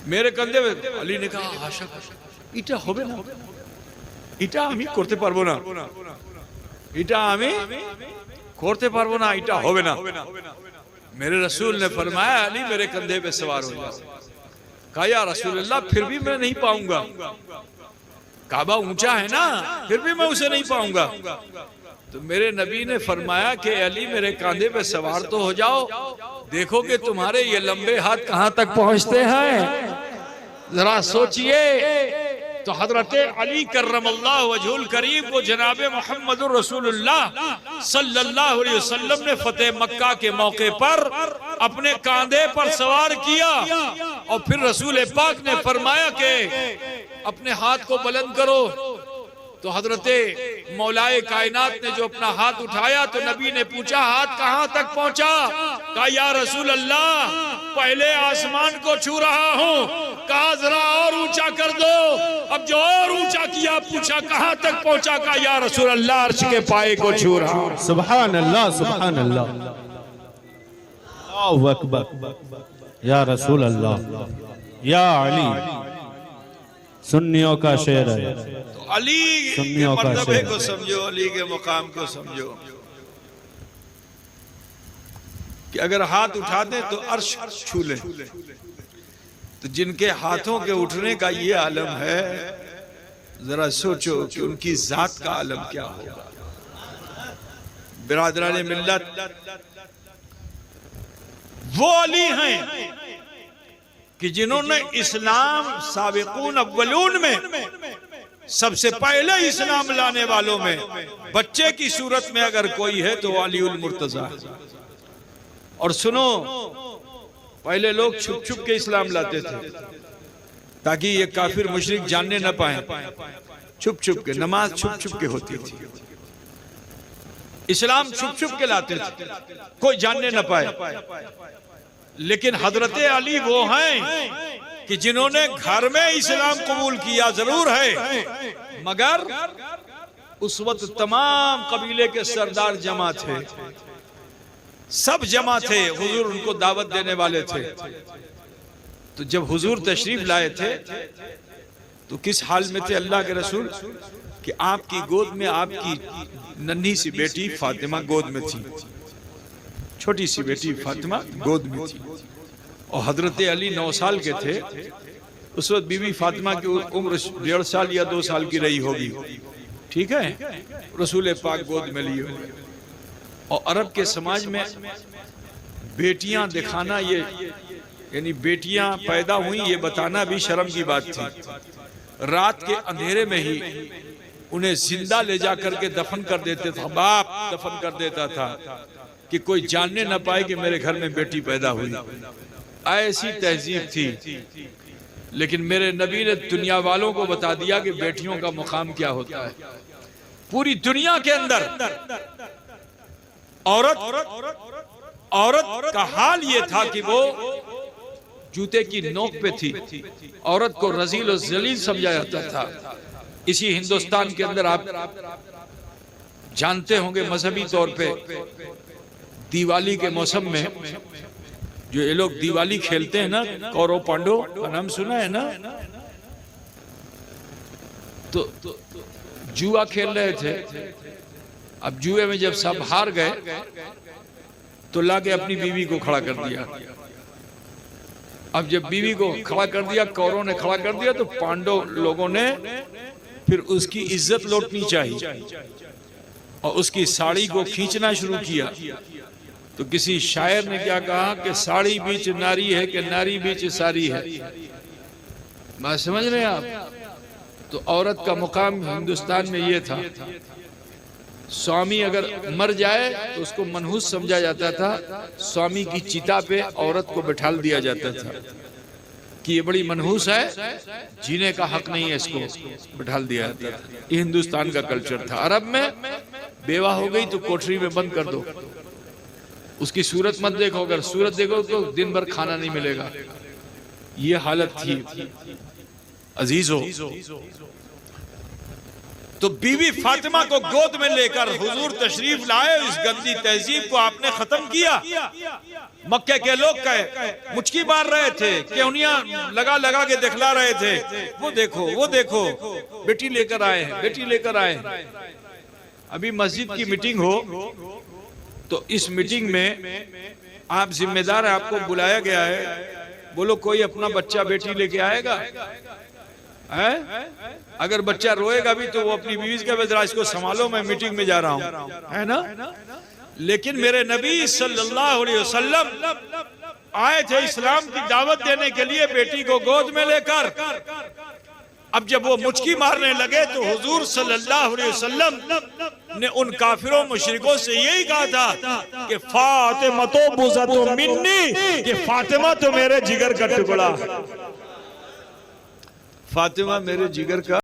मेरे कंधे पे। अली ने कहा आशा इटा होबे ना, इटा आमी करते पारबो ना, इटा आमी करते पारबो ना, इटा होबे ना। मेरे रसूल ने फरमाया अली मेरे कंधे पे सवार हो जाओ। कहा या रसूलल्लाह फिर भी मैं नहीं पाऊंगा, काबा ऊंचा है ना, फिर भी मैं उसे नहीं पाऊंगा। तो मेरे नबी ने फरमाया कि अली मेरे कंधे पे सवार तो हो जाओ, देखो कि तुम्हारे ये लंबे हाथ कहां तक पहुंचते हैं, जरा सोचिए। तो हजरत अली करमल्लाहु वजहुल करीम को जनाब मोहम्मदुर रसूलुल्लाह सल्लल्लाहु अलैहि वसल्लम ने फतेह मक्का के मौके पर अपने कांधे पर सवार किया और फिर रसूल पाक ने फरमाया कि अपने हाथ को बुलंद करो। तो हजरते मौलाए कायनात ने जो अपना हाथ उठाया तो नबी ने पूछा हाथ कहां तक पहुंचा? कहा या रसूल अल्लाह पहले आसमान को छू रहा हूं। कहा जरा और ऊंचा कर दो। अब जो और ऊंचा किया पूछा कहां तक पहुंचा? कहा या रसूल अल्लाह अर्श के पाए को छू रहा हूं। सुभान अल्लाह, सुभान अल्लाह, अल्लाहु अकबर। या रसूल अल्लाह, या अली, सुन्नियों का शेर है। तो अली के मर्तबे को समझो, अली के मुकाम को समझो कि अगर हाथ उठा दें तो अर्श छू ले। तो जिनके हाथों के उठने का ये आलम है, जरा सोचो कि उनकी जात का आलम क्या होगा। बिरादराने मिल्लत, वो अली हैं कि जिन्होंने इस्लाम साबिकून अव्वलून में सबसे पहले इस्लाम लाने वालों में बच्चे की सूरत में अगर कोई है तो अलीउल मुर्तजा। और सुनो, पहले लोग छुप छुप के इस्लाम लाते थे ताकि ये काफिर मुशरिक जानने न पाए। छुप छुप के नमाज छुप छुप के होती थी, इस्लाम छुप छुप के लाते थे, कोई जानने न पाए। लेकिन हजरत अली वो हैं कि जिन्होंने घर में इस्लाम कबूल किया जरूर है, मगर उस वक्त तमाम कबीले के सरदार जमा थे, सब जमा थे, हुजूर उनको दावत देने वाले थे। तो जब हुजूर तशरीफ लाए थे तो किस हाल में थे अल्लाह के रसूल कि आपकी गोद में आपकी नन्ही सी बेटी फातिमा गोद में थी, छोटी सी बेटी फातिमा गोद में थी। और हजरत अली 9 साल के थे उस वक्त। बीबी फातिमा की उम्र 1.5 साल या 2 साल की रही होगी, ठीक है। रसूल पाक गोद में लिए हुए। और अरब के समाज में बेटियां दिखाना, ये यानी बेटियां पैदा हुई ये बताना भी शर्म की बात थी। रात के अंधेरे में ही उन्हें जिंदा ले जा करके दफन कर देते थे, बाप दफन कर देता था कि कोई जानने न पाए कि मेरे घर में बेटी पैदा हुई। ऐसी तहजीब थी। लेकिन मेरे नबी ने दुनिया वालों को बता दिया कि बेटियों का मुकाम क्या होता है। पूरी दुनिया के अंदर औरत का हाल ये था कि वो जूते की नोक पे थी। औरत को रजील और जलील समझा जाता था। इसी हिंदुस्तान के अंदर आप जानते होंगे मजहबी तौर पे दिवाली के मौसम में जो ये लोग दिवाली खेलते हैं ना, कौरव पांडव का नाम सुना है ना। तो जुआ खेल रहे थे। अब जुए में जब सब हार गए तो लाके अपनी बीवी को खड़ा कर दिया। अब जब बीवी को खड़ा कर दिया, कौरव ने खड़ा कर दिया, तो पांडव लोगों ने फिर उसकी इज्जत लौटनी चाहिए और उसकी साड़ी को खींचना शुरू किया। तो किसी शायर ने क्या कहा कि साड़ी बीच नारी है कि नारी बीच साड़ी है। बात समझ रहे हैं आप? तो औरत का मुकाम हिंदुस्तान में ये था। स्वामी अगर मर जाए तो उसको मनहूस समझा जाता था। स्वामी की चिता पे औरत को बैठा दिया जाता था कि ये बड़ी मनहूस है, जीने का हक नहीं है, इसको बैठा दिया जाता था। ये हिंदुस्तान का कल्चर था। अरब में बेवा हो गई तो कोठरी में बंद कर दो, उसकी सूरत मत देखो, अगर सूरत देखो तो दिन भर खाना नहीं मिलेगा। ये हालत थी। अजीजों, तो बीवी फातिमा को गोद में लेकर हुजूर तशरीफ लाए, इस गंदी तहजीब को आपने खत्म किया। मक्के के लोग कहे मुचकी मार रहे थे, केवनियां लगा लगा के दिखला रहे थे, वो देखो बेटी लेकर आए हैं, बेटी लेकर आए हैं। अभी मस्जिद की मीटिंग हो तो इस मीटिंग में आप जिम्मेदार हैं, आपको बुलाया गया है, बोलो कोई अपना बच्चा बेटी लेके आएगा है? अगर बच्चा रोएगा भी तो वो अपनी बीवी का बेदरा, इसको संभालो, मैं मीटिंग में जा रहा हूं, है ना? लेकिन मेरे नबी सल्लल्लाहु अलैहि वसल्लम आए थे इस्लाम की दावत देने के लिए बेटी को गोद में लेकर। अब जब वो मुचकी मारने लगे तो हुजूर सल्लल्लाहु अलैहि वसल्लम ने उन काफिरों मुशरिकों से यही कहा था कि फातिमा तो बुज़तु मिन्नी, कि फातिमा तो मेरे जिगर का टुकड़ा, फातिमा मेरे जिगर का